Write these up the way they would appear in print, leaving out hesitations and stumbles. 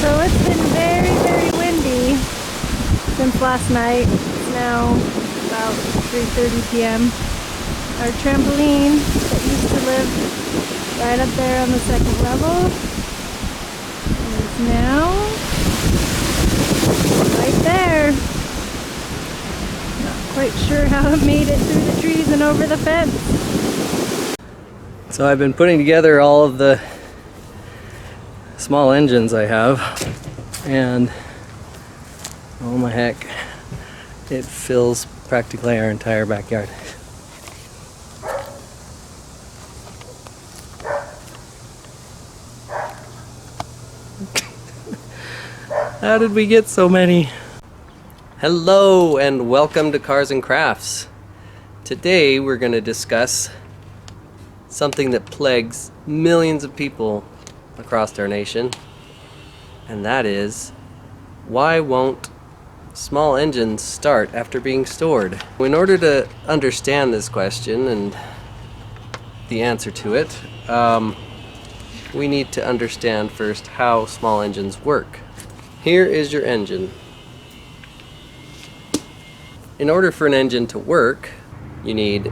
So it's been very, very windy since last night. It's now about 3:30 p.m. Our trampoline that used to live right up there on the second level is now right there. Not quite sure how it made it through the trees and over the fence. So I've been putting together all of the small engines I have, and oh my heck, it fills practically our entire backyard. How did we get so many? Hello and welcome to Cars and Crafts. Today we're going to discuss something that plagues millions of people across our nation, and that is, why won't small engines start after being stored? In order to understand this question and the answer to it, we need to understand first how small engines work. Here is your engine. In order for an engine to work, you need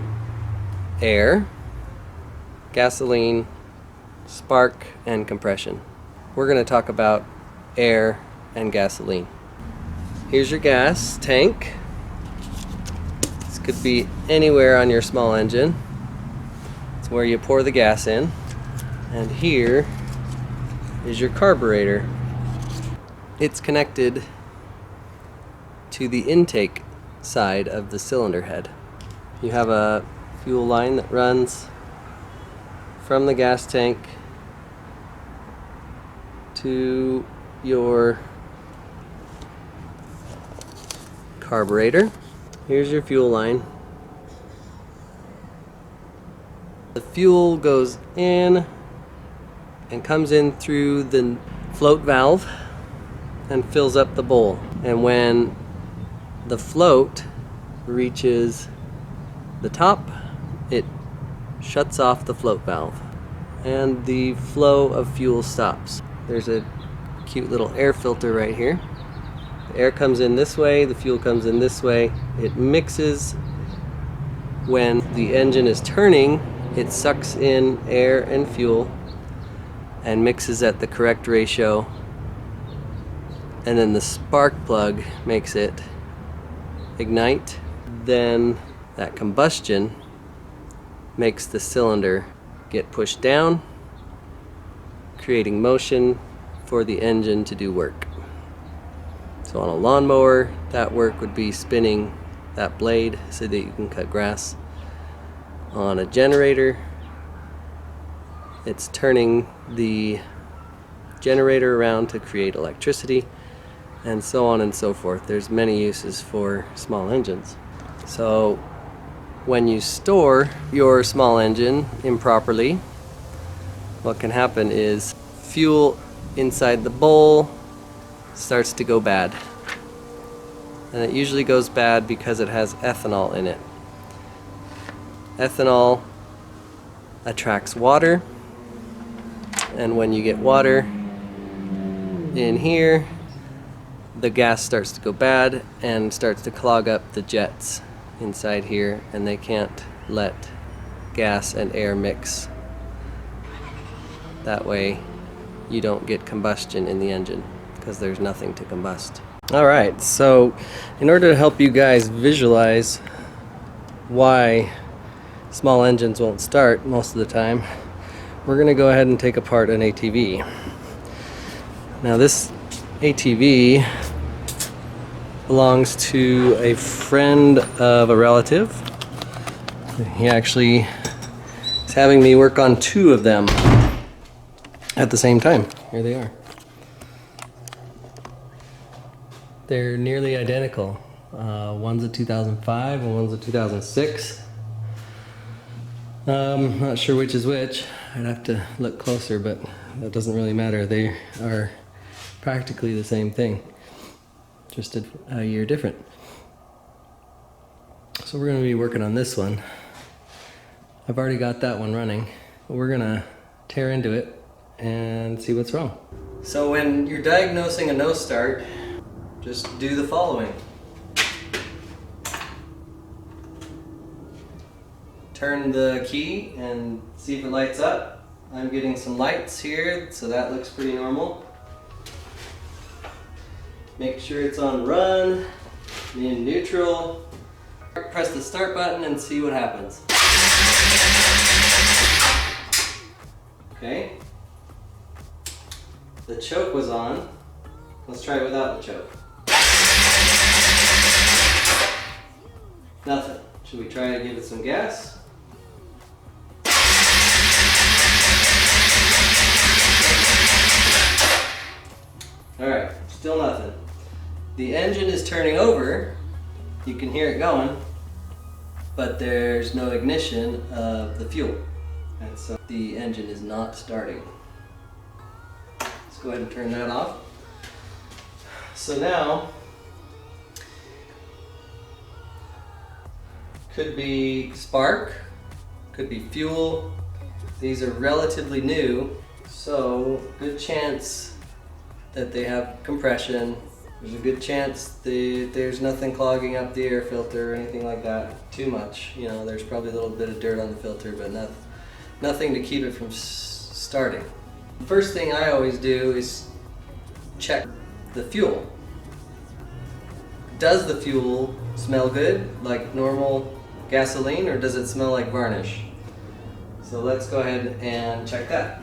air, gasoline, spark, and compression. We're going to talk about air and gasoline. Here's your gas tank. This could be anywhere on your small engine. It's where you pour the gas in. And here is your carburetor. It's connected to the intake side of the cylinder head. You have a fuel line that runs from the gas tank to your carburetor. Here's your fuel line. The fuel goes in and comes in through the float valve and fills up the bowl. And when the float reaches the top, it shuts off the float valve and the flow of fuel stops. There's a cute little air filter right here. The air comes in this way, the fuel comes in this way. It mixes. When the engine is turning, it sucks in air and fuel and mixes at the correct ratio, and then the spark plug makes it ignite. Then that combustion makes the cylinder get pushed down, creating motion for the engine to do work. So on a lawnmower, that work would be spinning that blade so that you can cut grass. On a generator, it's turning the generator around to create electricity, and so on and so forth. There's many uses for small engines. So when you store your small engine improperly, what can happen is fuel inside the bowl starts to go bad. And it usually goes bad because it has ethanol in it. Ethanol attracts water, and when you get water in here, the gas starts to go bad and starts to clog up the jets inside here, and they can't let gas and air mix. That way you don't get combustion in the engine because there's nothing to combust. Alright, so in order to help you guys visualize why small engines won't start most of the time, we're going to go ahead and take apart an ATV. Now this ATV belongs to a friend of a relative. He actually is having me work on two of them at the same time. Here they are. They're nearly identical. One's a 2005 and one's a 2006. Not sure which is which. I'd have to look closer, but that doesn't really matter. They are practically the same thing, just a year different. So we're going to be working on this one. I've already got that one running, but we're going to tear into it and see what's wrong. So when you're diagnosing a no start, just do the following. Turn the key and see if it lights up. I'm getting some lights here, so that looks pretty normal. Make sure it's on run, in neutral. Press the start button and see what happens. Okay. The choke was on. Let's try it without the choke. Nothing. Should we try to give it some gas? Alright, still nothing. The engine is turning over. You can hear it going, but there's no ignition of the fuel. And so the engine is not starting. Let's go ahead and turn that off. So now, could be spark, could be fuel. These are relatively new, so good chance that they have compression. There's a good chance there's nothing clogging up the air filter or anything like that too much. You know, there's probably a little bit of dirt on the filter, but nothing to keep it from starting. The first thing I always do is check the fuel. Does the fuel smell good, like normal gasoline, or does it smell like varnish? So let's go ahead and check that.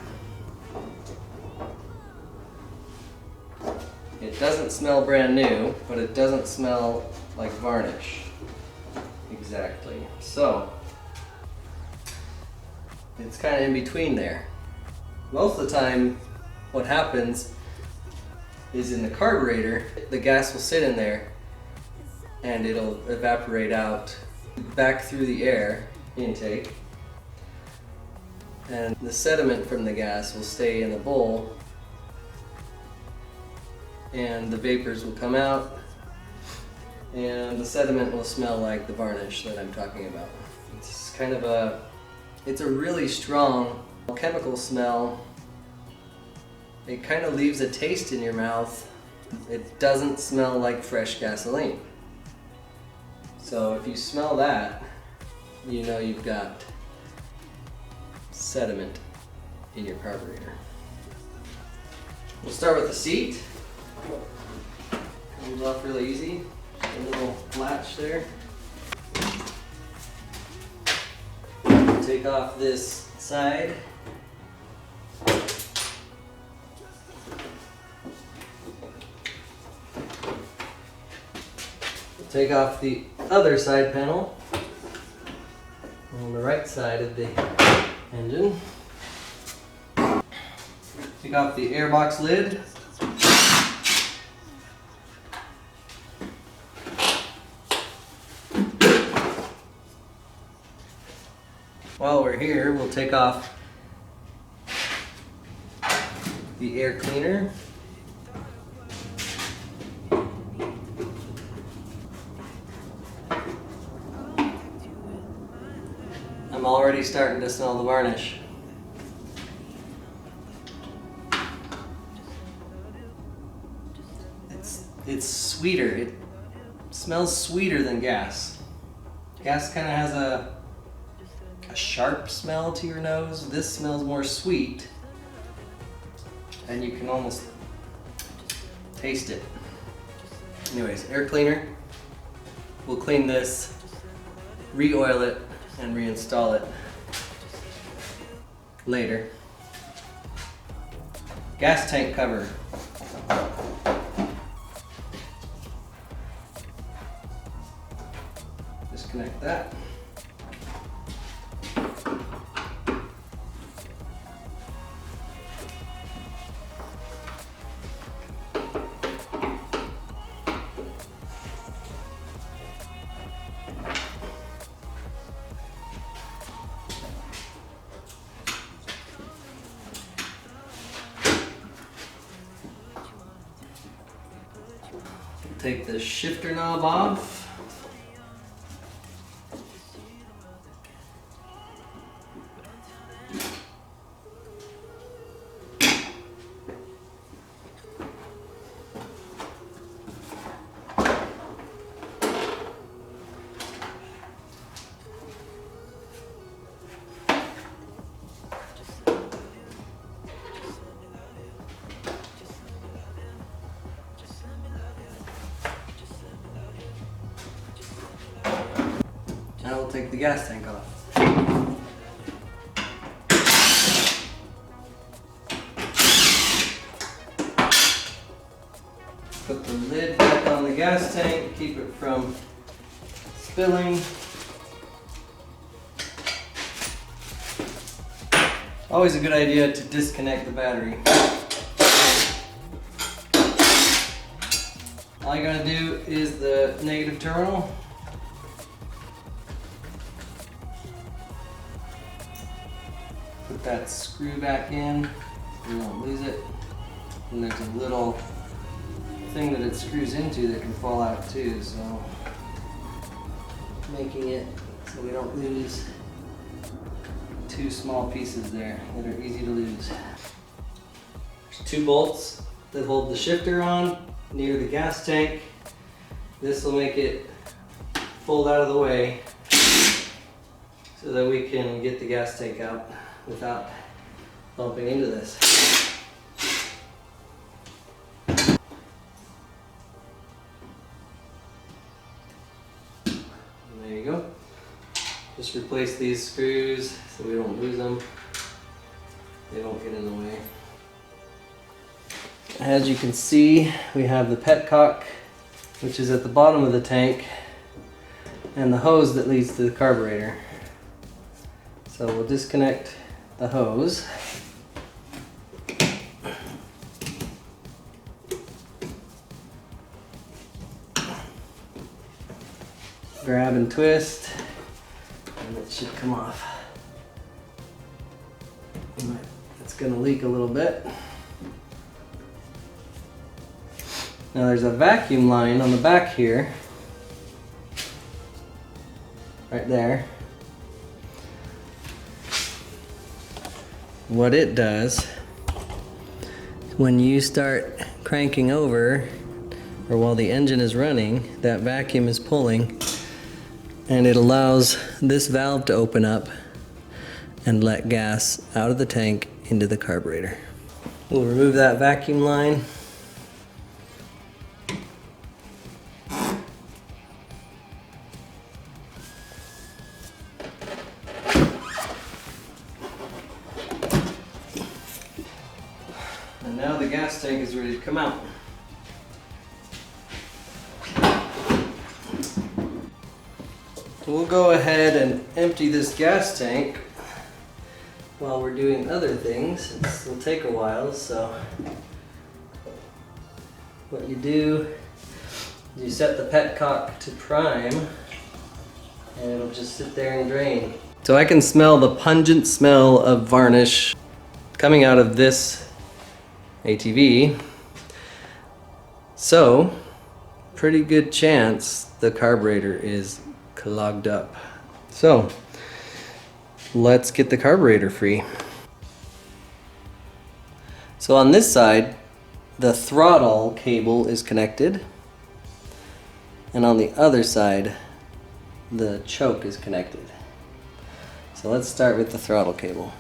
It doesn't smell brand new, but it doesn't smell like varnish. Exactly. So, it's kind of in between there. Most of the time, what happens is in the carburetor, the gas will sit in there and it'll evaporate out back through the air intake, and the sediment from the gas will stay in the bowl, and the vapors will come out, and the sediment will smell like the varnish that I'm talking about. It's kind of it's a really strong chemical smell. It kind of leaves a taste in your mouth. It doesn't smell like fresh gasoline. So if you smell that, you know you've got sediment in your carburetor. We'll start with the seat. Comes off really easy. A little latch there. Take off this side. Take off the other side panel on the right side of the engine. Take off the airbox lid. While we're here, we'll take off the air cleaner. I'm already starting to smell the varnish. It's sweeter. It smells sweeter than gas. Gas kind of has a sharp smell to your nose. This smells more sweet, and you can almost taste it. Anyways, air cleaner. We'll clean this, re-oil it, and reinstall it later. Gas tank cover. Disconnect that. Take the shifter knob off. take the gas tank off. Put the lid back on the gas tank, keep it from spilling. Always a good idea to disconnect the battery. All you gotta do is the negative terminal. Put that screw back in so you don't lose it. And there's a little thing that it screws into that can fall out too, so making it so we don't lose two small pieces there that are easy to lose. There's 2 bolts that hold the shifter on near the gas tank. This will make it fold out of the way so that we can get the gas tank out without bumping into this. There you go. Just replace these screws so we don't lose them. They don't get in the way. As you can see, we have the petcock, which is at the bottom of the tank, and the hose that leads to the carburetor. So we'll disconnect the hose. Grab and twist, and it should come off. It's gonna leak a little bit. Now there's a vacuum line on the back here, right there. What it does, when you start cranking over, or while the engine is running, that vacuum is pulling, and it allows this valve to open up and let gas out of the tank into the carburetor. We'll remove that vacuum line. And now the gas tank is ready to come out. We'll go ahead and empty this gas tank while we're doing other things. It'll take a while, so what you do is you set the petcock to prime and it'll just sit there and drain. So I can smell the pungent smell of varnish coming out of this ATV. So, pretty good chance the carburetor is clogged up. So, let's get the carburetor free. So on this side, the throttle cable is connected, and on the other side, the choke is connected. So let's start with the throttle cable.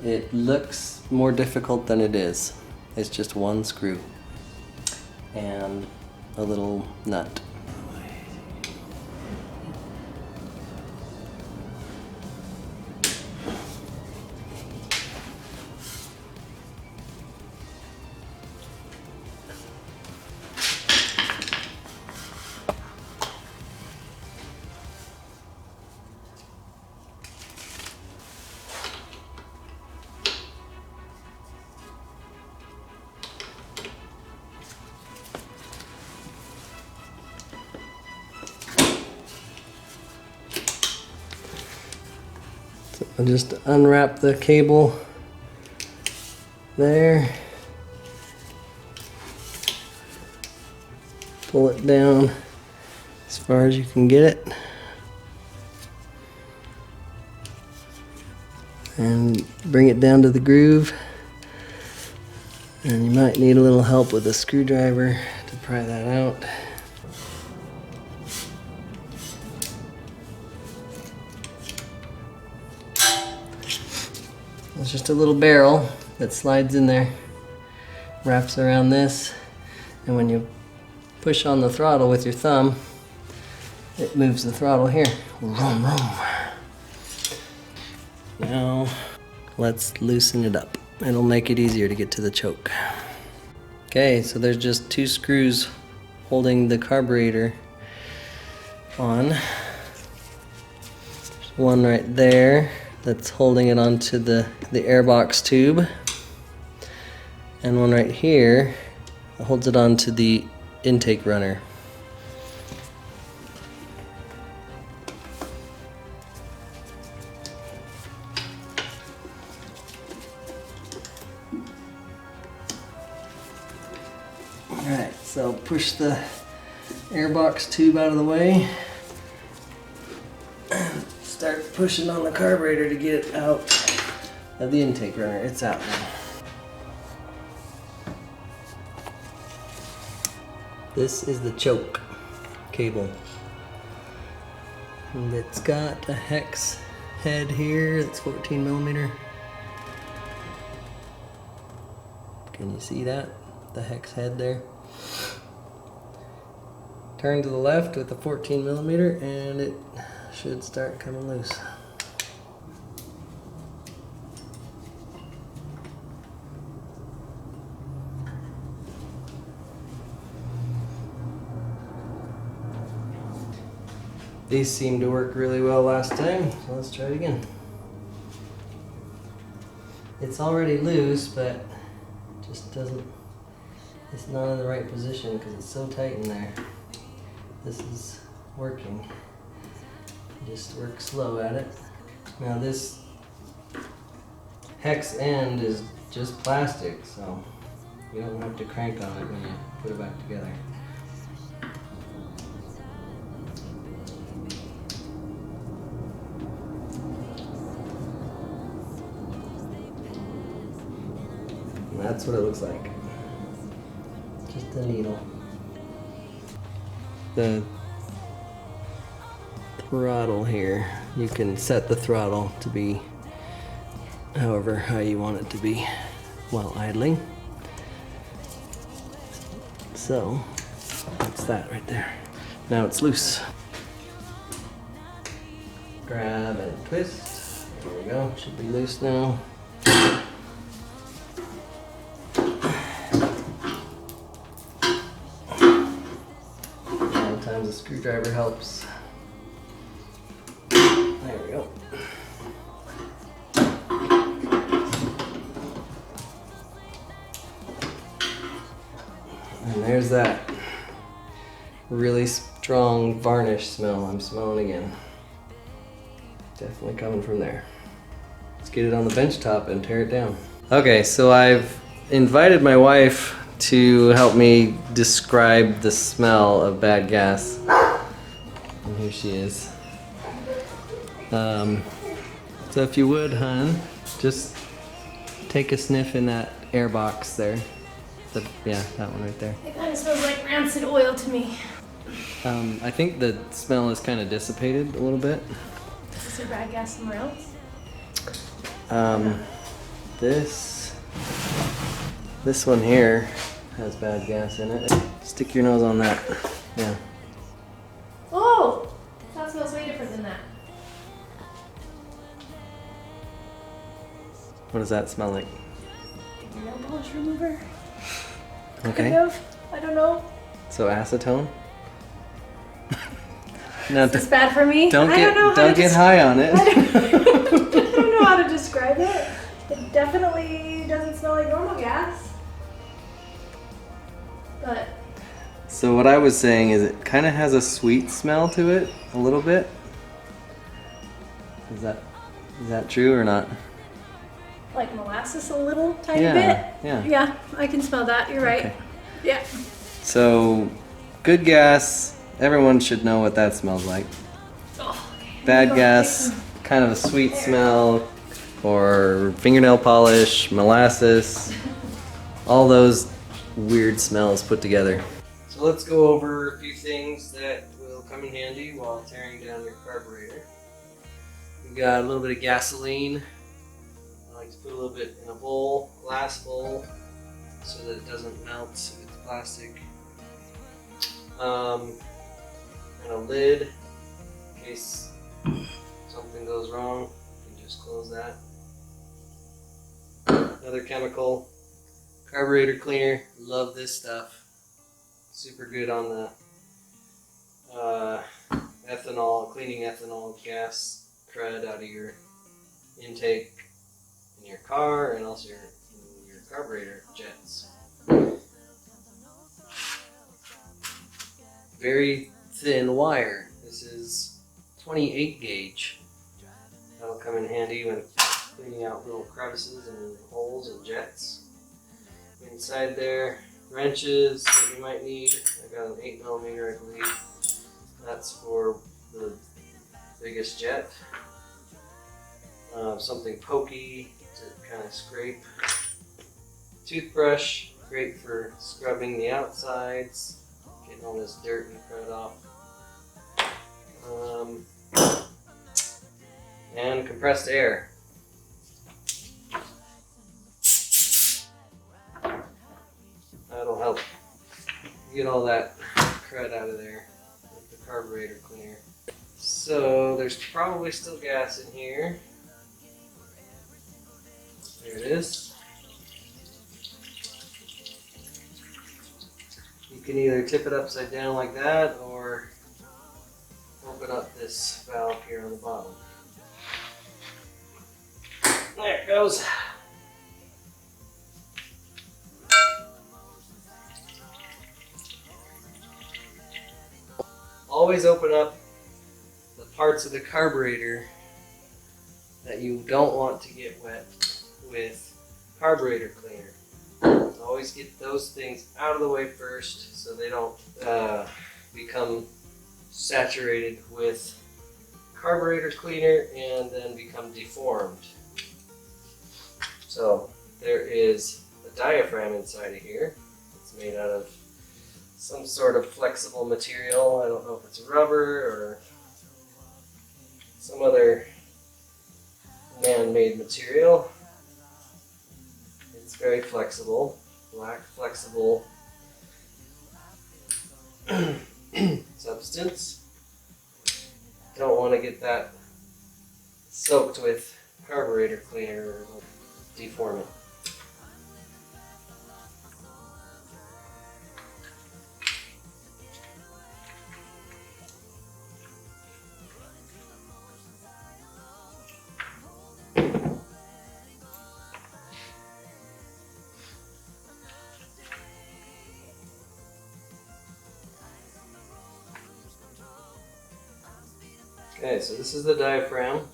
It looks more difficult than it is. It's just one screw and a little nut. I'll just unwrap the cable there, pull it down as far as you can get it, and bring it down to the groove. And you might need a little help with a screwdriver to pry that out. It's just a little barrel that slides in there, wraps around this, and when you push on the throttle with your thumb, it moves the throttle here. Vroom, vroom. Now, let's loosen it up. It'll make it easier to get to the choke. Okay, so there's just 2 screws holding the carburetor on. There's one right there that's holding it onto the airbox tube, and one right here that holds it onto the intake runner. Alright, so push the airbox tube out of the way and start pushing on the carburetor to get it out of the intake runner. It's out now. This is the choke cable. And it's got a hex head here that's 14 millimeter. Can you see that? The hex head there. Turn to the left with the 14 millimeter and it should start coming loose. These seemed to work really well last time, so let's try it again. It's already loose, but just doesn't, it's not in the right position because it's so tight in there. This is working. Just work slow at it. Now this hex end is just plastic, so you don't have to crank on it when you put it back together. And that's what it looks like. Just a needle. The throttle here, you can set the throttle to be however high you want it to be while idling. So that's that right there. Now it's loose. Grab and twist. There we go. Should be loose now. Sometimes a screwdriver helps. There we go. And there's that really strong varnish smell I'm smelling again. Definitely coming from there. Let's get it on the bench top and tear it down. Okay, so I've invited my wife to help me describe the smell of bad gas. And here she is. So if you would, hon, just take a sniff in that air box there. Yeah, that one right there. It kind of smells like rancid oil to me. I think the smell is kind of dissipated a little bit. Is there bad gas somewhere else? This one here has bad gas in it. Stick your nose on that. Yeah. Oh! That smells way different than that. What does that smell like? Nail polish remover? Okay. Kind of. I don't know. So acetone? Now, Is this bad for me? Don't get get high on it. I don't know how to describe it. It definitely doesn't smell like normal gas. But So what I was saying is it kind of has a sweet smell to it, a little bit. Is that true or not? like molasses a little tiny Yeah, bit. yeah. Yeah, I can smell that. You're right. Okay. Yeah. So, good gas, everyone should know what that smells like. Oh, okay. Bad gas, kind of a sweet smell, or fingernail polish, molasses, all those weird smells put together. So let's go over a few things that will come in handy while tearing down your carburetor. We've got a little bit of gasoline. I like to put a little bit in a bowl, glass bowl, so that it doesn't melt if it's plastic. And a lid in case something goes wrong. You can just close that. Another chemical, carburetor cleaner. Love this stuff. Super good on the ethanol, cleaning ethanol gas crud out of your intake in your car and also your carburetor jets. Very thin wire. This is 28 gauge. That'll come in handy when cleaning out little crevices and holes and jets. Inside there, wrenches that you might need. I got an 8mm, I believe. That's for the biggest jet. Something pokey to kind of scrape. Toothbrush, great for scrubbing the outsides, getting all this dirt and crud off. And compressed air. That'll help get all that crud out of there with the carburetor cleaner. So there's probably still gas in here. There it is. You can either tip it upside down like that or open up this valve here on the bottom. There it goes. Always open up the parts of the carburetor that you don't want to get wet with carburetor cleaner. Always get those things out of the way first so they don't become saturated with carburetor cleaner and then become deformed. So there is a diaphragm inside of here. It's made out of some sort of flexible material. I don't know if it's rubber or some other man-made material. It's very flexible, black flexible substance. Don't want to get that soaked with carburetor cleaner or it'll deform it. Okay, so this is the diaphragm.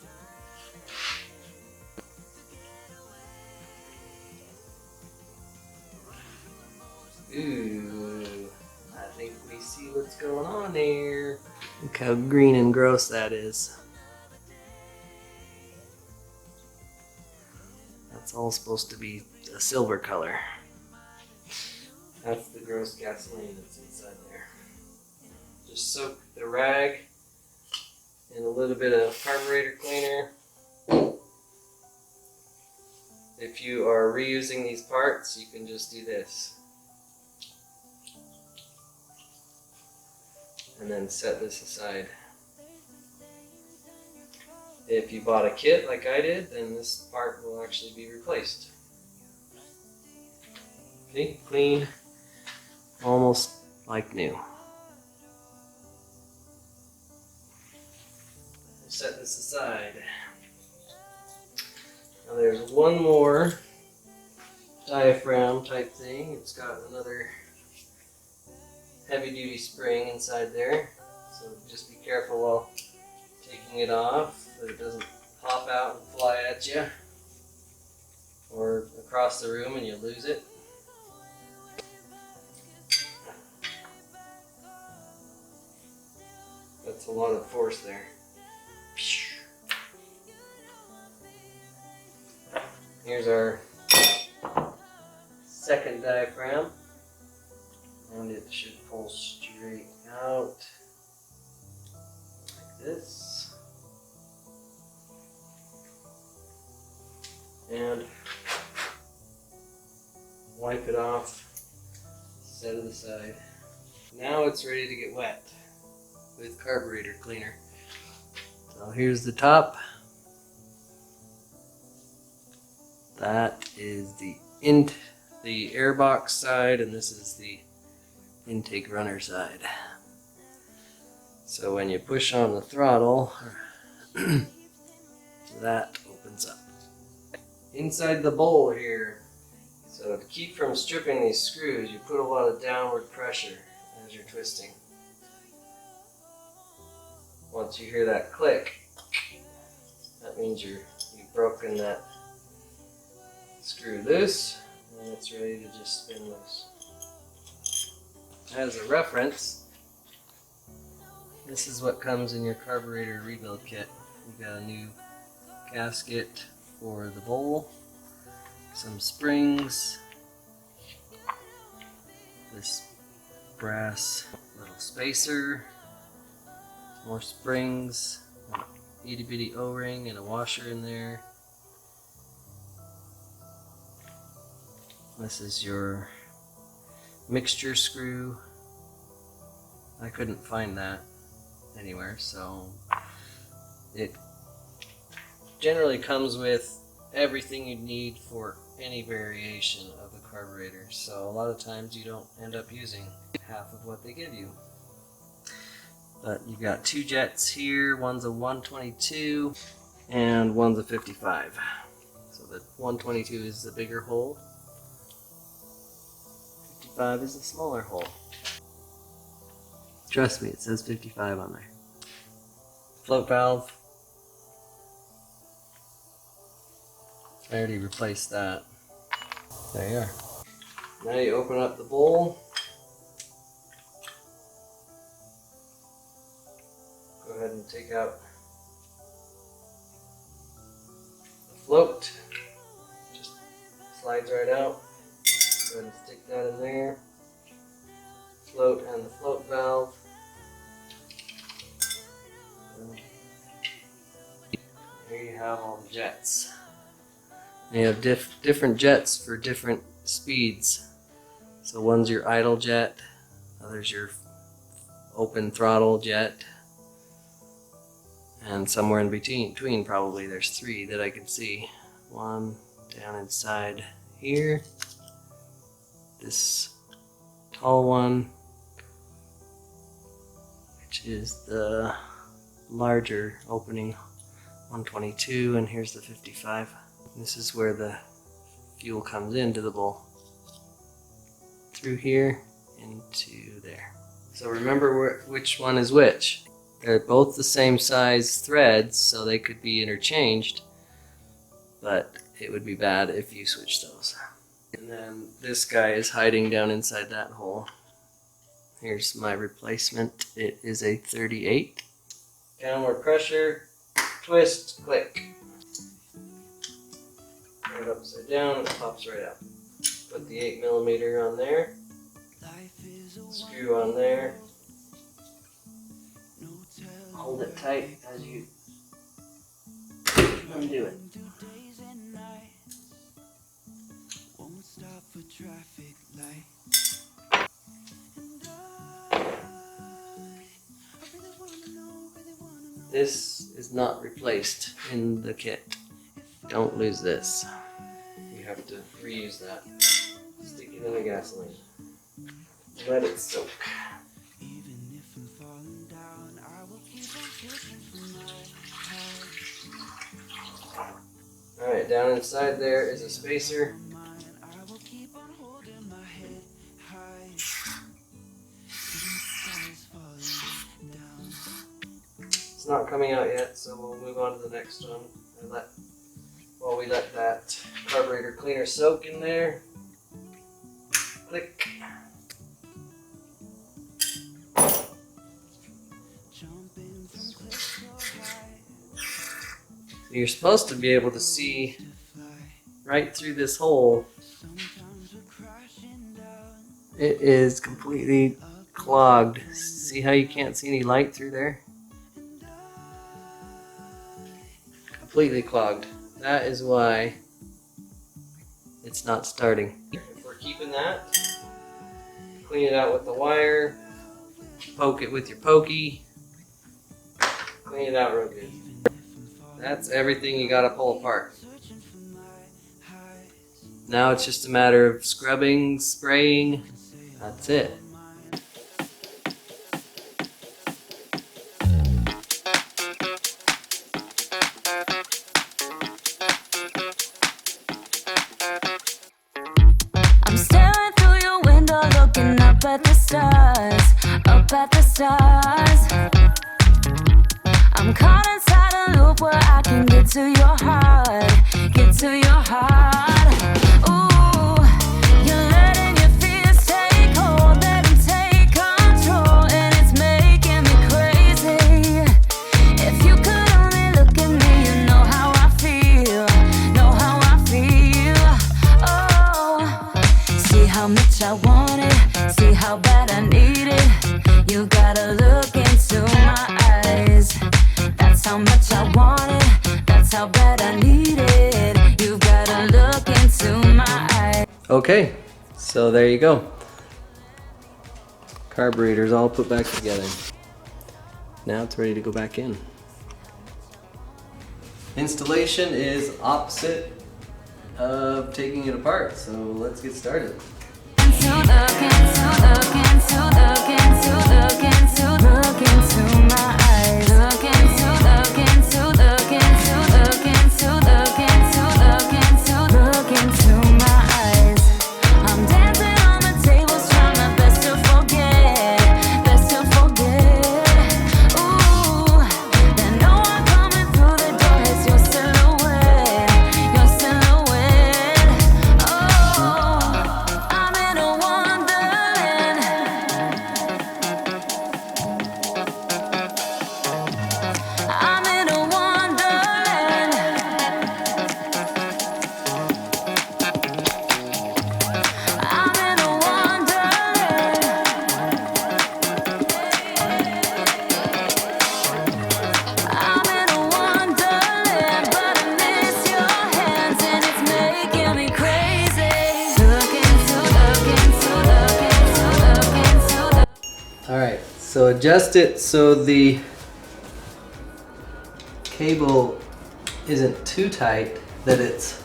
Ooh, I think we see what's going on there. Look how green and gross that is. That's all supposed to be a silver color. That's the gross gasoline that's inside there. Just soak the rag in a little bit of carburetor cleaner. If you are reusing these parts, you can just do this. And then set this aside. If you bought a kit like I did, then this part will actually be replaced. See? Clean, almost like new. Set this aside. Now there's one more diaphragm type thing. It's got another heavy duty spring inside there. So just be careful while taking it off that it doesn't pop out and fly at you or across the room and you lose it. That's a lot of force there. Here's our second diaphragm, and it should pull straight out like this, and wipe it off, set it aside. Now it's ready to get wet with carburetor cleaner. So here's the top. That is the airbox side, and this is the intake runner side. So when you push on the throttle, that opens up. Inside the bowl here, so to keep from stripping these screws, you put a lot of downward pressure as you're twisting. Once you hear that click, that means you've broken that screw loose, and it's ready to just spin loose. As a reference, this is what comes in your carburetor rebuild kit. You got a new gasket for the bowl, some springs, this brass little spacer, more springs, an itty bitty O-ring and a washer in there. This is your mixture screw. I couldn't find that anywhere, so it generally comes with everything you need for any variation of the carburetor. So a lot of times you don't end up using half of what they give you. But you've got two jets here, one's a 122 and one's a 55. So the 122 is the bigger hole, 55 is the smaller hole. Trust me, it says 55 on there. Float valve. I already replaced that. There you are. Now you open up the bowl. Go ahead and take out the float. Just slides right out. Go ahead and stick that in there. Float and the float valve. And here you have all the jets. You have different jets for different speeds. So one's your idle jet, other's your open throttle jet, and somewhere in between probably there's three that I can see. One down inside here, this tall one, which is the larger opening 122, and here's the 55. This is where the fuel comes into the bowl. Through here, into there. So remember which one is which. They're both the same size threads, so they could be interchanged, but it would be bad if you switch those. And then this guy is hiding down inside that hole. Here's my replacement. It is a 38. Downward pressure, twist, click. Turn it upside down, and it pops right out. Put the 8mm on there. Screw on there. Hold it tight as you undo it. This is not replaced in the kit. Don't lose this. You have to reuse that. Stick it in the gasoline. Let it soak. Alright, down inside there is a spacer. It's not coming out yet, so we'll move on to the next one and while we let that carburetor cleaner soak in there. Click. So you're supposed to be able to see right through this hole. It is completely clogged. See how you can't see any light through there? Completely clogged. That is why it's not starting. If we're keeping that, clean it out with the wire, poke it with your pokey, clean it out real good. That's everything you gotta pull apart. Now it's just a matter of scrubbing, spraying. That's it. I'm staring through your window, looking up at the stars, up at the stars. I'm caught inside a loop where I can get to your heart, get to your heart. Ooh, you're letting your fears take hold, let them take control, and it's making me crazy. If you could only look at me, you know how I feel, know how I feel. Oh, see how much I want it, see how bad I need it. You gotta look into my eyes. That's how much I want it, that's how bad I need it. You've gotta look into my eyes. Okay, so there you go. Carburetors all put back together. Now it's ready to go back in. Installation is opposite of taking it apart, so let's get started. Alright, so adjust it so the cable isn't too tight, that it's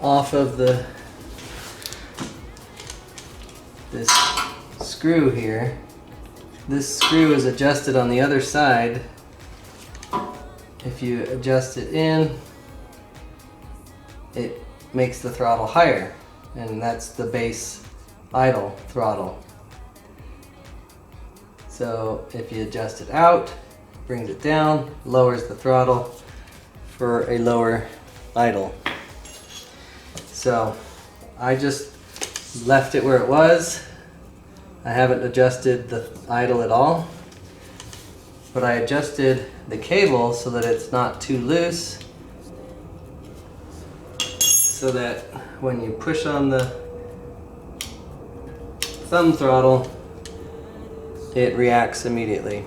off of this screw here. This screw is adjusted on the other side. If you adjust it in, it makes the throttle higher, and that's the base idle throttle. So if you adjust it out, brings it down, lowers the throttle for a lower idle. So I just left it where it was. I haven't adjusted the idle at all, but I adjusted the cable so that it's not too loose, so that when you push on the thumb throttle, it reacts immediately.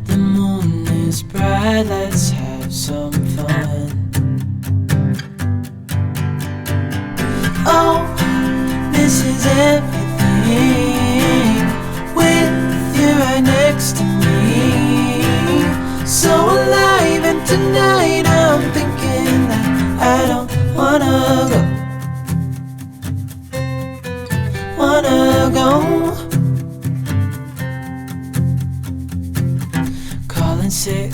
The moon is bright, let's have some fun. Oh, this is everything, with you right next to me. So alive, and tonight I'm thinking that I don't wanna go. Calling sick.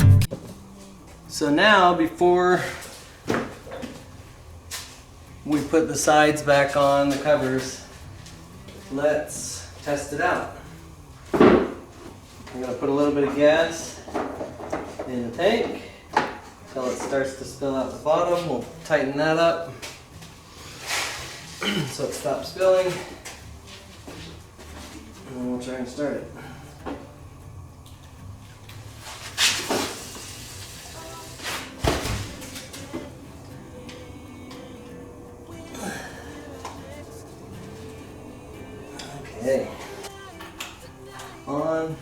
So now, before we put the sides back on the covers, let's test it out. I'm going to put a little bit of gas in the tank until it starts to spill out the bottom. We'll tighten that up so it stops spilling, and then we'll try and start it. Okay. On,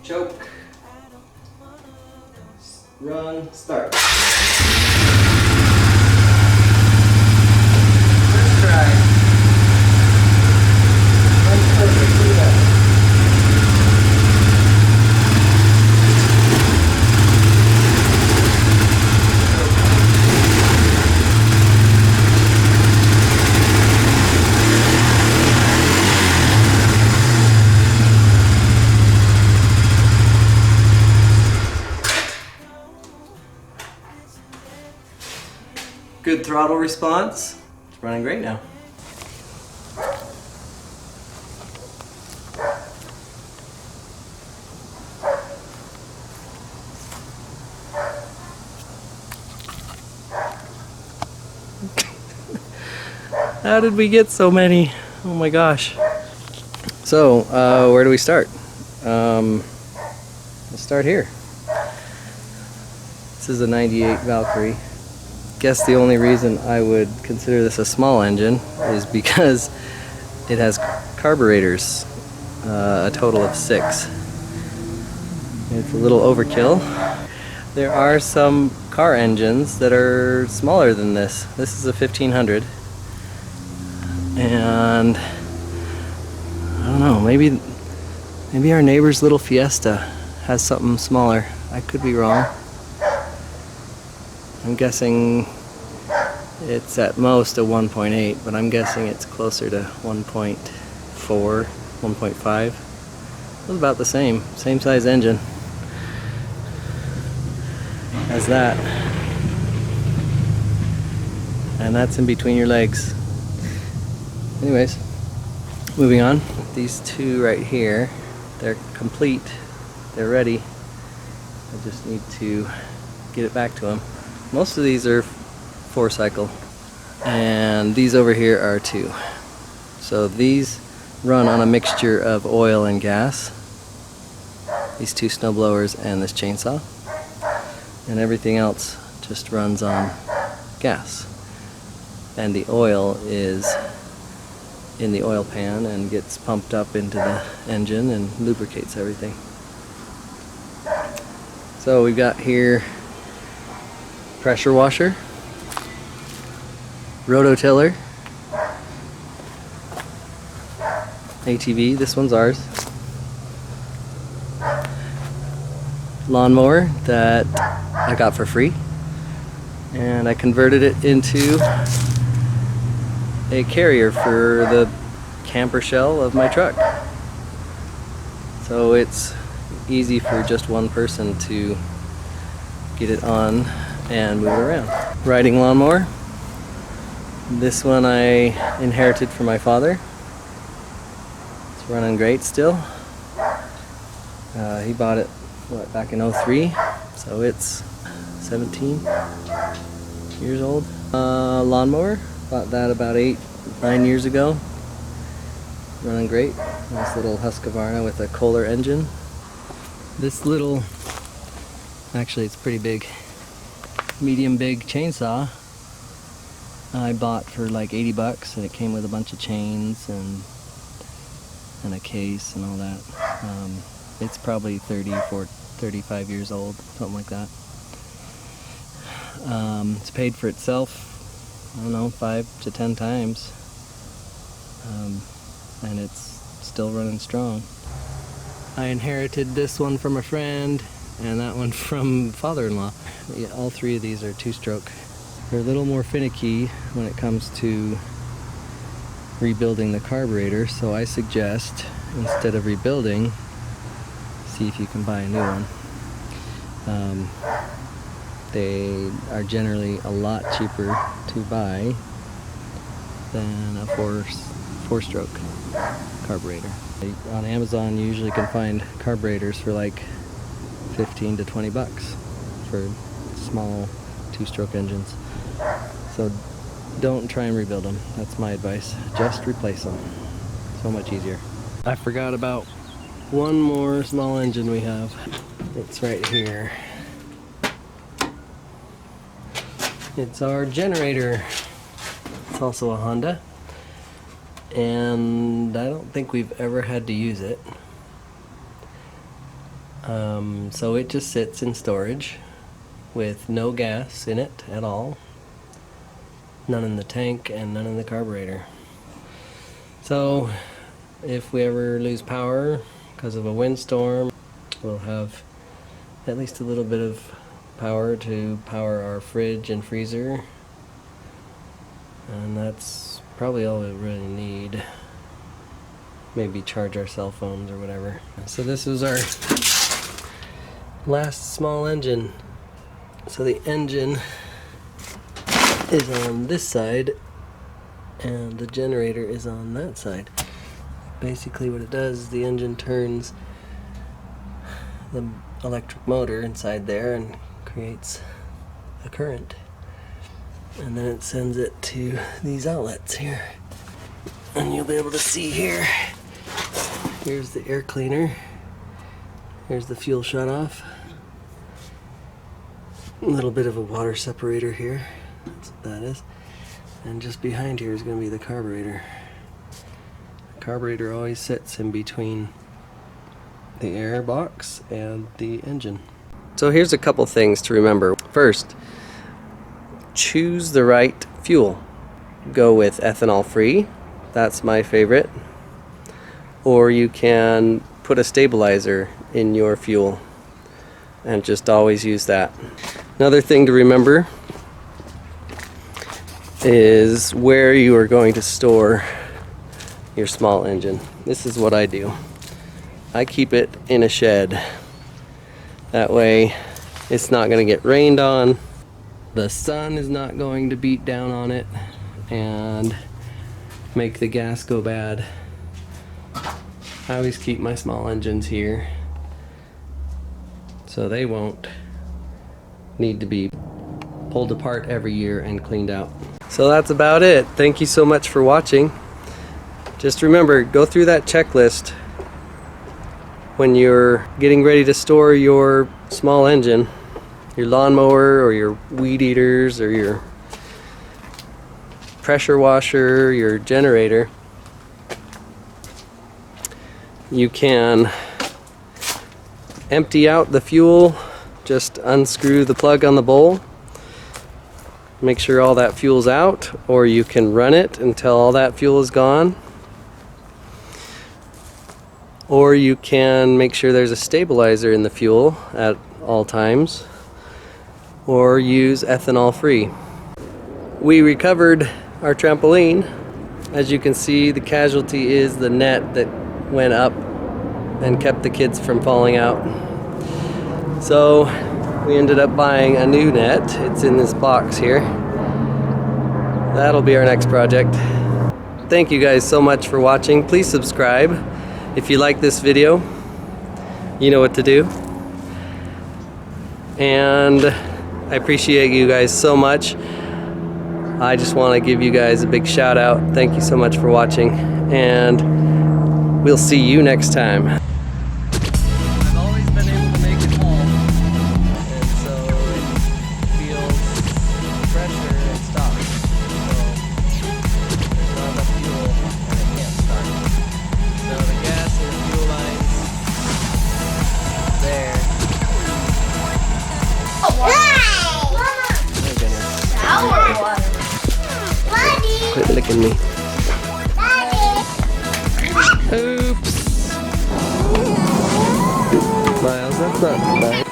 choke, run, start. First try. Runs perfect, look at that. good throttle response. It's running great now. How did we get so many? Oh my gosh. So, where do we start? Let's start here. This is a 98 Valkyrie. Guess the only reason I would consider this a small engine is because it has carburetors, a total of 6. It's a little overkill. There are some car engines that are smaller than this. This is a 1500. And I don't know, maybe our neighbor's little Fiesta has something smaller. I could be wrong. I'm guessing it's at most a 1.8, but I'm guessing it's closer to 1.4, 1.5. It's about the same size engine as that. And that's in between your legs. Anyways, moving on. These two right here, they're complete. They're ready. I just need to get it back to them. Most of these are 4-cycle, and these over here are 2. So these run on a mixture of oil and gas. These 2 snowblowers and this chainsaw. And everything else just runs on gas. And the oil is in the oil pan and gets pumped up into the engine and lubricates everything. So we've got here pressure washer, rototiller, ATV, this one's ours, lawnmower that I got for free, and I converted it into a carrier for the camper shell of my truck. So it's easy for just one person to get it on and move it around. Riding lawnmower. This one I inherited from my father. It's running great still. He bought it back in 03, so it's 17 years old. Lawnmower. Bought that about 8-9 years ago. Running great. Nice little Husqvarna with a Kohler engine. This little, actually it's pretty big, medium big chainsaw I bought for like 80 bucks, and it came with a bunch of chains and a case and all that. It's probably 35 years old, something like that. It's paid for itself, I don't know, 5 to 10 times, and it's still running strong. I inherited this one from a friend and that one from father-in-law. Yeah, all 3 of these are 2-stroke. They're a little more finicky when it comes to rebuilding the carburetor, so I suggest, instead of rebuilding, see if you can buy a new one. They are generally a lot cheaper to buy than a 4-stroke carburetor. On Amazon you usually can find carburetors for like 15 to 20 bucks for small 2-stroke engines. So don't try and rebuild them. That's my advice. Just replace them. So much easier. I forgot about one more small engine we have. It's right here. It's our generator. It's also a Honda, and I don't think we've ever had to use it. So it just sits in storage with no gas in it at all. None in the tank and none in the carburetor. So if we ever lose power because of a windstorm, we'll have at least a little bit of power to power our fridge and freezer, and that's probably all we really need. Maybe charge our cell phones or whatever. So this is our last small engine. So the engine is on this side and the generator is on that side. Basically what it does is the engine turns the electric motor inside there and creates a current, and then it sends it to these outlets here, and you'll be able to see here. Here's the air cleaner, here's the fuel shutoff, a little bit of a water separator here, that's what that is, and just behind here is going to be the carburetor. The carburetor always sits in between the air box and the engine. So here's a couple things to remember. First, choose the right fuel. Go with ethanol free, that's my favorite, or you can put a stabilizer in your fuel and just always use that. Another thing to remember is where you are going to store your small engine. This is what I do. I keep it in a shed. That way it's not going to get rained on, the sun is not going to beat down on it and make the gas go bad. I always keep my small engines here so they won't need to be pulled apart every year and cleaned out. So that's about it. Thank you so much for watching. Just remember, go through that checklist when you're getting ready to store your small engine, your lawnmower or your weed eaters or your pressure washer, your generator. You can empty out the fuel, just unscrew the plug on the bowl, make sure all that fuel's out, or you can run it until all that fuel is gone. Or you can make sure there's a stabilizer in the fuel at all times, or use ethanol free. We recovered our trampoline. As you can see, the casualty is the net that went up and kept the kids from falling out. So we ended up buying a new net. It's in this box here. That'll be our next project. Thank you guys so much for watching. Please subscribe. If you like this video, you know what to do. And I appreciate you guys so much. I just want to give you guys a big shout out. Thank you so much for watching, and we'll see you next time. I've always been able to make it home, and so it feels pressure and stops. So there's not enough fuel and it can't start. So the gas and the fuel lines there. Quit licking me. Oops. Miles, that's not bad.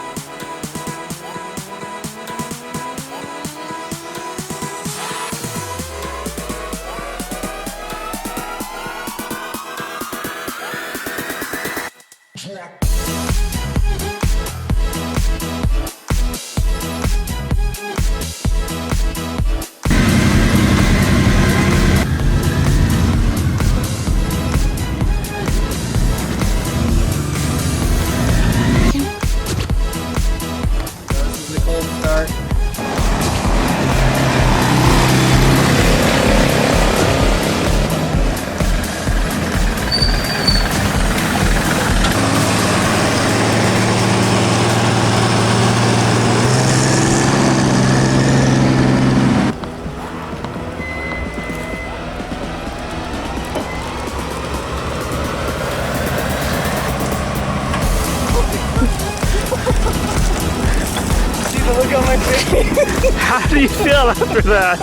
Look at my face. How do you feel after that?